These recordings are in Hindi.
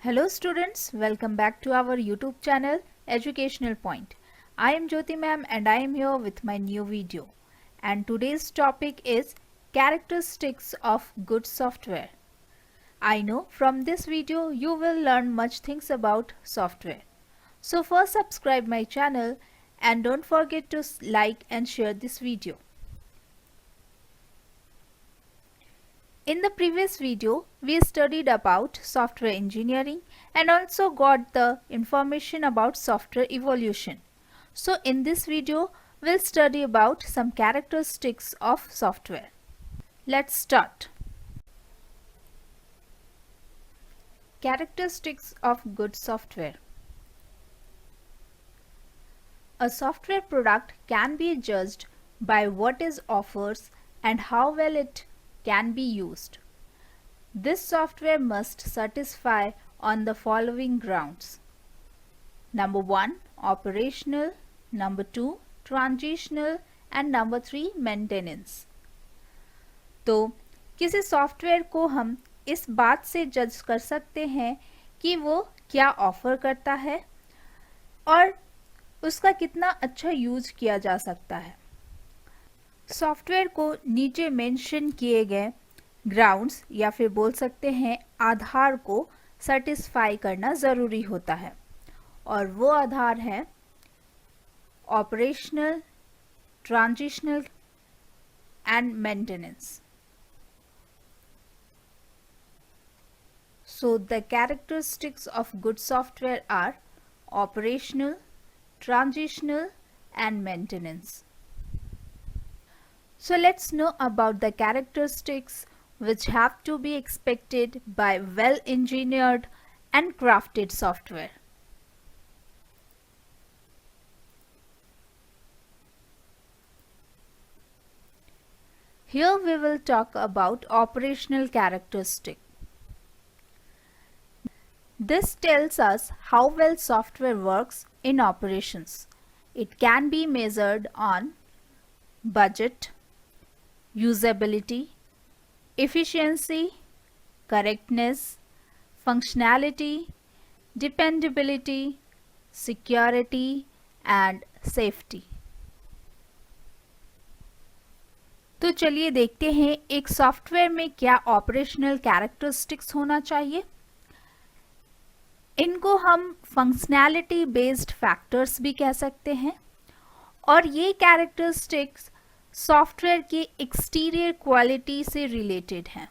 Hello students, welcome back to our YouTube channel Educational Point. I am Jyoti ma'am and I am here with my new video. And today's topic is characteristics of good software. I know from this video you will learn much things about software. So first subscribe my channel and don't forget to like and share this video. In the previous video, we studied about software engineering and also got the information about software evolution. So in this video, we'll study about some characteristics of software. Let's start. Characteristics of good software. A software product can be judged by what it offers and how well it can be used. This software must satisfy on the following grounds. Number 1, operational. Number 2, transitional. And number 3, maintenance. तो किसी सॉफ्टवेयर को हम इस बात से जज कर सकते हैं कि वो क्या ऑफर करता है और उसका कितना अच्छा यूज किया जा सकता है. सॉफ्टवेयर को नीचे मेंशन किए गए ग्राउंड्स या फिर बोल सकते हैं आधार को सेटिस्फाई करना ज़रूरी होता है और वो आधार है operational, transitional and maintenance. So the characteristics of good software are operational, transitional and maintenance. So let's know about the characteristics which have to be expected by well-engineered and crafted software. Here we will talk about operational characteristics. This tells us how well software works in operations. It can be measured on budget, usability, efficiency, correctness, functionality, dependability, security and safety. तो चलिए देखते हैं एक सॉफ्टवेयर में क्या ऑपरेशनल कैरेक्टरिस्टिक्स होना चाहिए. इनको हम फंक्शनैलिटी बेस्ड फैक्टर्स भी कह सकते हैं और ये कैरेक्टरिस्टिक्स सॉफ्टवेयर के एक्सटीरियर क्वालिटी से रिलेटेड हैं.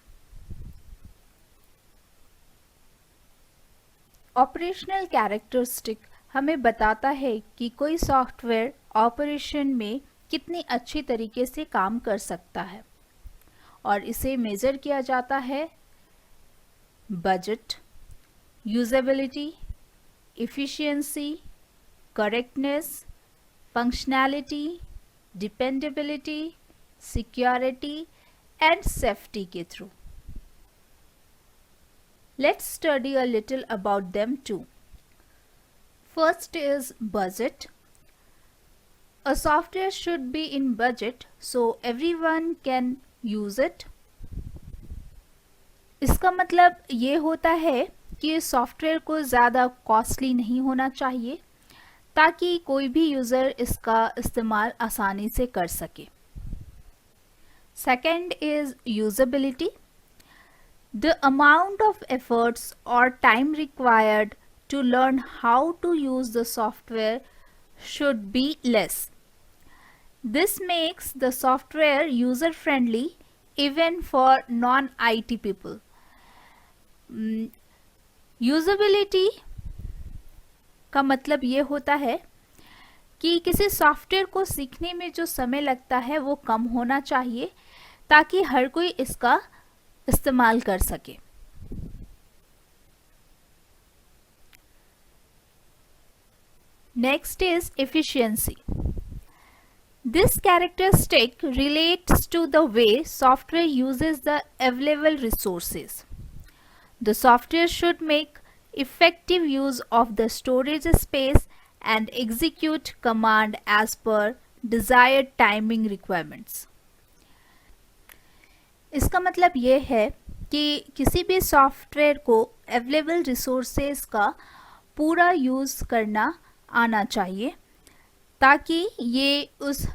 ऑपरेशनल कैरेक्टरिस्टिक हमें बताता है कि कोई सॉफ्टवेयर ऑपरेशन में कितनी अच्छी तरीके से काम कर सकता है और इसे मेजर किया जाता है budget, usability, efficiency, correctness, functionality, dependability, security and safety के through. Let's study a little about them too. First is budget. A software should be in budget so everyone can use it. इसका मतलब ये होता है कि सॉफ्टवेयर को ज़्यादा कॉस्टली नहीं होना चाहिए ताकि कोई भी यूज़र इसका इस्तेमाल आसानी से कर सके. Second is usability. The amount of efforts और time required to learn how to use the software should be less. This makes the software user friendly even for non IT people. Usability का मतलब ये होता है कि किसी सॉफ्टवेयर को सीखने में जो समय लगता है वो कम होना चाहिए ताकि हर कोई इसका इस्तेमाल कर सके. Next is efficiency. This characteristic relates to the way software uses the available resources. The software should make effective use of the storage space and execute command as per desired timing requirements. इसका मतलब ये है कि किसी भी सॉफ्टवेयर को अवेलेबल रिसोर्सेज का पूरा यूज़ करना आना चाहिए ताकि ये उस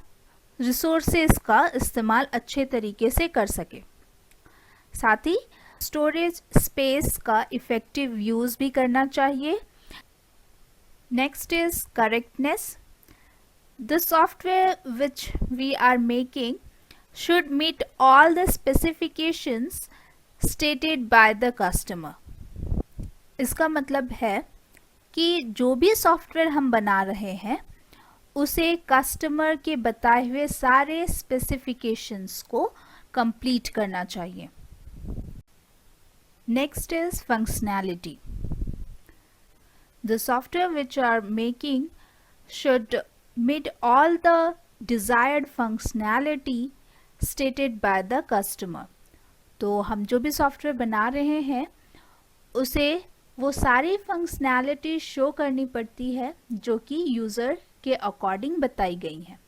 रिसोर्सेज का इस्तेमाल अच्छे तरीके से कर सके। साथ ही स्टोरेज स्पेस का इफ़ेक्टिव यूज़ भी करना चाहिए। Next is correctness. The software which we are making should meet all the specifications stated by the customer. इसका मतलब है कि जो भी सॉफ्टवेयर हम बना रहे हैं उसे कस्टमर के बताए हुए सारे स्पेसिफिकेशंस को कंप्लीट करना चाहिए। Next is functionality. The software which are making should meet all the desired functionality stated by the customer. तो हम जो भी सॉफ्टवेयर बना रहे हैं उसे वो सारी फंक्शनैलिटी शो करनी पड़ती है जो कि यूज़र के अकॉर्डिंग बताई गई हैं।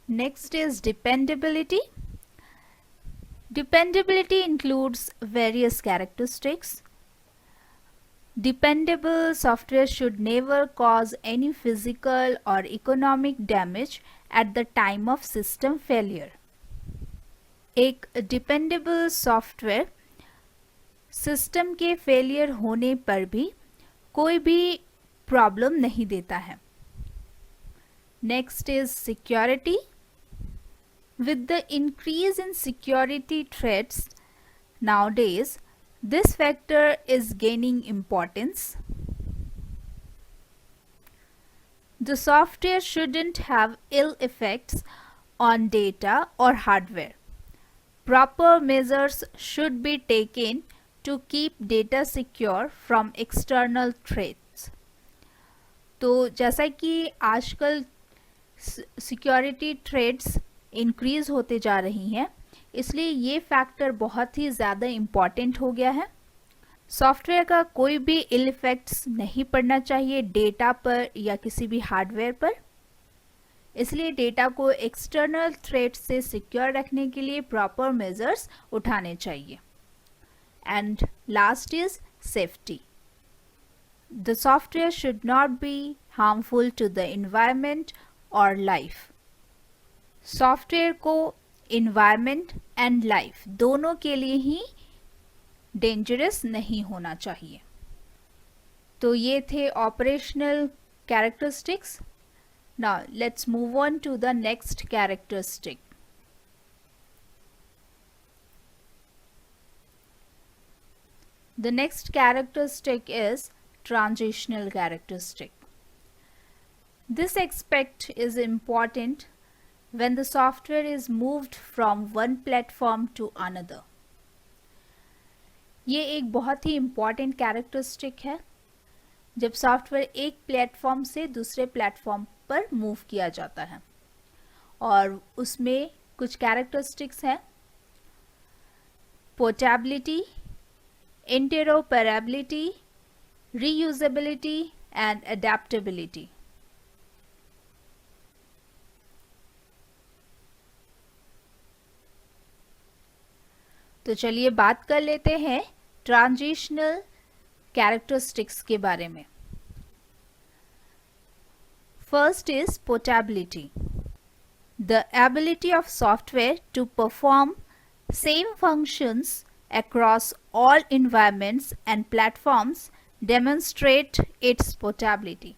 Next is dependability. Dependability includes various characteristics. Dependable software should never cause any physical or economic damage at the time of system failure. एक dependable software सिस्टम के फेलियर होने पर भी कोई भी प्रॉब्लम नहीं देता है। Next is security. With the increase in security threats nowadays, this factor is gaining importance. The software shouldn't have ill effects on data or hardware. Proper measures should be taken to keep data secure from external threats. तो जैसा कि आजकल सिक्योरिटी थ्रेट्स इंक्रीज होते जा रही हैं, इसलिए ये फैक्टर बहुत ही ज़्यादा इम्पॉर्टेंट हो गया है। सॉफ्टवेयर का कोई भी इल इफेक्ट्स नहीं पड़ना चाहिए डेटा पर या किसी भी हार्डवेयर पर, इसलिए डेटा को एक्सटर्नल थ्रेट से सिक्योर रखने के लिए प्रॉपर मेजर्स उठाने चाहिए। And last is safety. The software should not be harmful to the environment और लाइफ। सॉफ्टवेयर को इन्वायरमेंट एंड लाइफ दोनों के लिए ही डेंजरस नहीं होना चाहिए। तो ये थे operational characteristics. Now let's move on to the next characteristic. The next characteristic is transitional characteristic. This aspect is important when the software is moved from one platform to another. ये एक बहुत ही इम्पॉर्टेंट कैरेक्टरिस्टिक है जब सॉफ्टवेयर एक प्लेटफॉर्म से दूसरे प्लेटफॉर्म पर मूव किया जाता है, और उसमें कुछ कैरेक्टरिस्टिक्स हैं: portability, interoperability, reusability and adaptability. तो चलिए बात कर लेते हैं ट्रांजिशनल कैरेक्टरिस्टिक्स के बारे में। First is portability. The ability of software to perform same functions across all environments and platforms demonstrate its portability.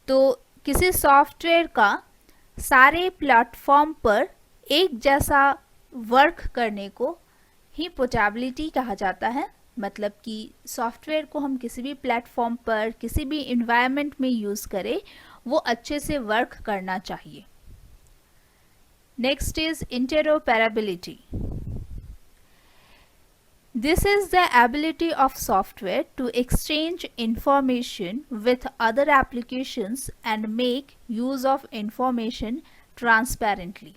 तो किसी सॉफ्टवेयर का सारे प्लेटफॉर्म पर एक जैसा वर्क करने को ही पोर्टेबिलिटी कहा जाता है। मतलब कि सॉफ्टवेयर को हम किसी भी प्लेटफॉर्म पर किसी भी इन्वायरमेंट में यूज़ करें, वो अच्छे से वर्क करना चाहिए। Next is interoperability. This is the ability of software to exchange information with other applications and make use of information transparently.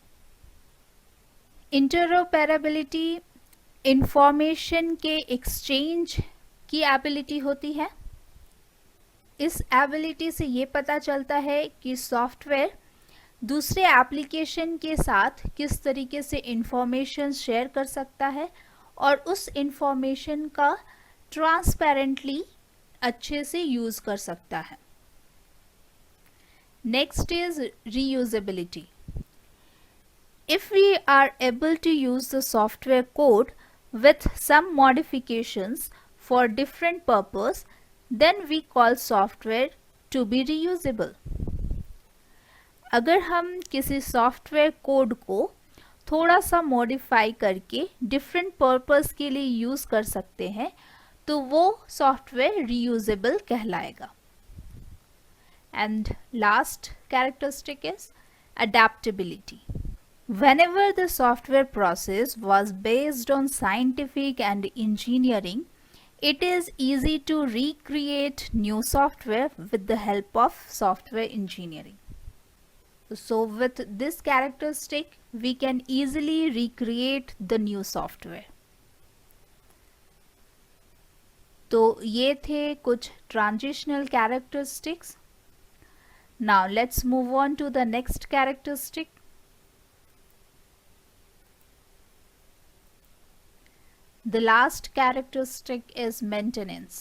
Interoperability information के exchange की ability होती है। इस ability से ये पता चलता है कि सॉफ्टवेयर दूसरे एप्लीकेशन के साथ किस तरीके से इंफॉर्मेशन शेयर कर सकता है और उस इंफॉर्मेशन का ट्रांसपेरेंटली अच्छे से यूज कर सकता है. Next is reusability. If we are able to use the software code with some modifications for different purpose, then we call software to be reusable. अगर हम किसी सॉफ्टवेयर कोड को थोड़ा सा मॉडिफाई करके डिफरेंट पर्पस के लिए यूज कर सकते हैं तो वो सॉफ्टवेयर रीयूजेबल कहलाएगा. And last characteristic is adaptability. Whenever the software process was based on scientific and engineering, it is easy to recreate new software with the help of software engineering. So with this characteristic, we can easily recreate the new software. तो ये थे कुछ transitional characteristics. Now let's move on to the next characteristic. The last characteristic is maintenance.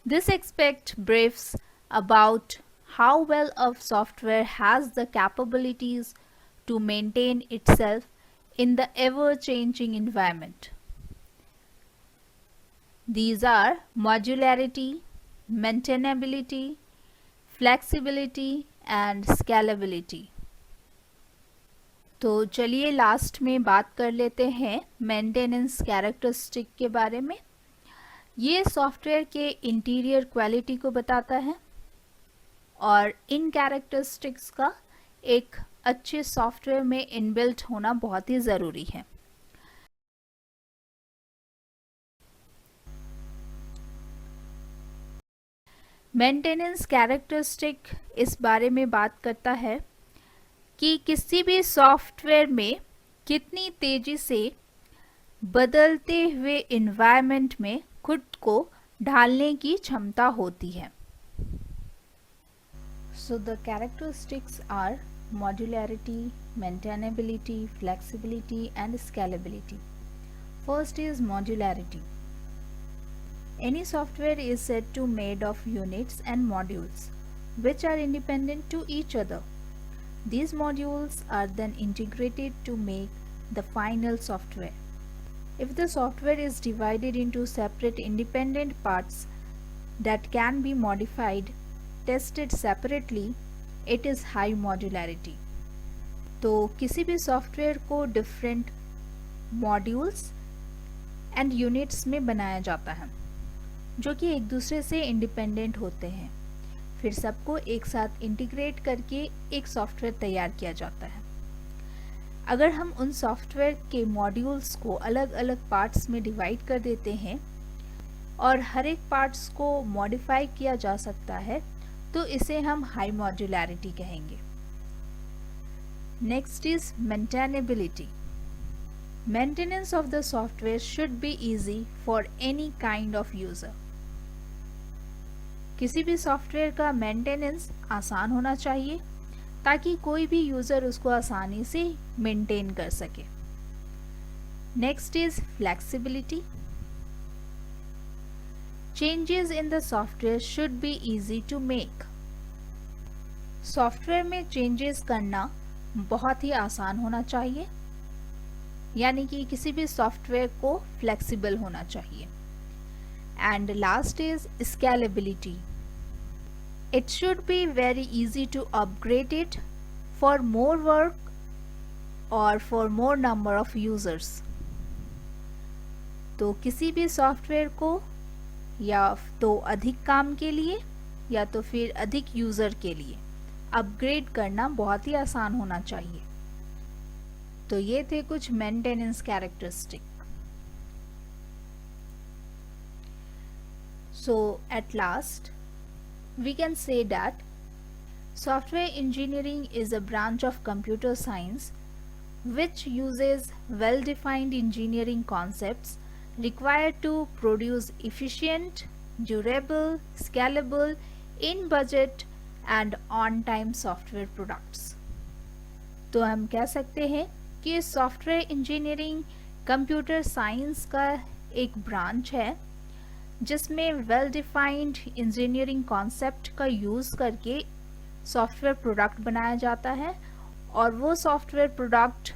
This aspect briefs about how well a software has the capabilities to maintain itself in the ever-changing environment. These are modularity, maintainability, flexibility and scalability. तो चलिए लास्ट में बात कर लेते हैं मेंटेनेंस कैरेक्टरिस्टिक के बारे में. ये सॉफ्टवेयर के इंटीरियर क्वालिटी को बताता है और इन कैरेक्टरिस्टिक्स का एक अच्छे सॉफ्टवेयर में इनबिल्ट होना बहुत ही ज़रूरी है. मेंटेनेंस कैरेक्टरिस्टिक इस बारे में बात करता है कि किसी भी सॉफ्टवेयर में कितनी तेजी से बदलते हुए एनवायरनमेंट में खुद को ढालने की क्षमता होती है. So the characteristics are modularity, maintainability, flexibility and scalability. First is modularity. Any software is said to made of units and modules which are independent to each other. These modules are then integrated to make the final software. If the software is divided into separate independent parts that can be modified, tested separately, it is high modularity. तो किसी भी सॉफ्टवेयर को different modules and units में बनाया जाता है जो कि एक दूसरे से इंडिपेंडेंट होते हैं. फिर सबको एक साथ इंटीग्रेट करके एक सॉफ्टवेयर तैयार किया जाता है. अगर हम उन सॉफ्टवेयर के मॉड्यूल्स को अलग अलग पार्ट्स में डिवाइड कर देते हैं और हर एक पार्ट्स को मॉडिफाई किया जा सकता है तो इसे हम हाई मॉड्यूलैरिटी कहेंगे. Next is maintainability. Maintenance of the software should be easy for any kind of user. किसी भी सॉफ्टवेयर का मेंटेनेंस आसान होना चाहिए ताकि कोई भी यूज़र उसको आसानी से मेंटेन कर सके. Next is flexibility. Changes in the software should be easy to make. Software में चेंजेस करना बहुत ही आसान होना चाहिए, यानी कि किसी भी सॉफ्टवेयर को फ्लेक्सिबल होना चाहिए. And last is scalability. It should be very easy to upgrade it for more work और for more number of users. तो किसी भी सॉफ्टवेयर को या तो अधिक काम के लिए या तो फिर अधिक यूजर के लिए अपग्रेड करना बहुत ही आसान होना चाहिए. तो ये थे कुछ maintenance characteristic. So at last we can say that software engineering is a branch of computer science which uses well-defined engineering concepts required to produce efficient, durable, scalable, in-budget and on-time software products. तो हम कह सकते हैं कि सॉफ्टवेयर इंजीनियरिंग कंप्यूटर साइंस का एक ब्रांच है जिसमें वेल डिफाइंड इंजीनियरिंग कॉन्सेप्ट का यूज़ करके सॉफ्टवेयर प्रोडक्ट बनाया जाता है और वो software product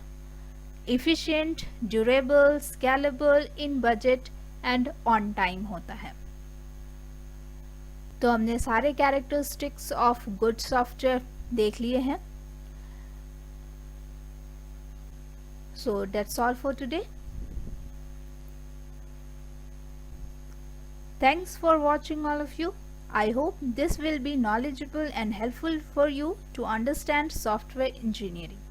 efficient, durable, scalable, in budget and on time होता है। तो हमने सारे कैरेक्टरिस्टिक्स ऑफ गुड सॉफ्टवेयर देख लिए हैं। So that's all for today. Thanks for watching all of you. I hope this will be knowledgeable and helpful for you to understand software engineering.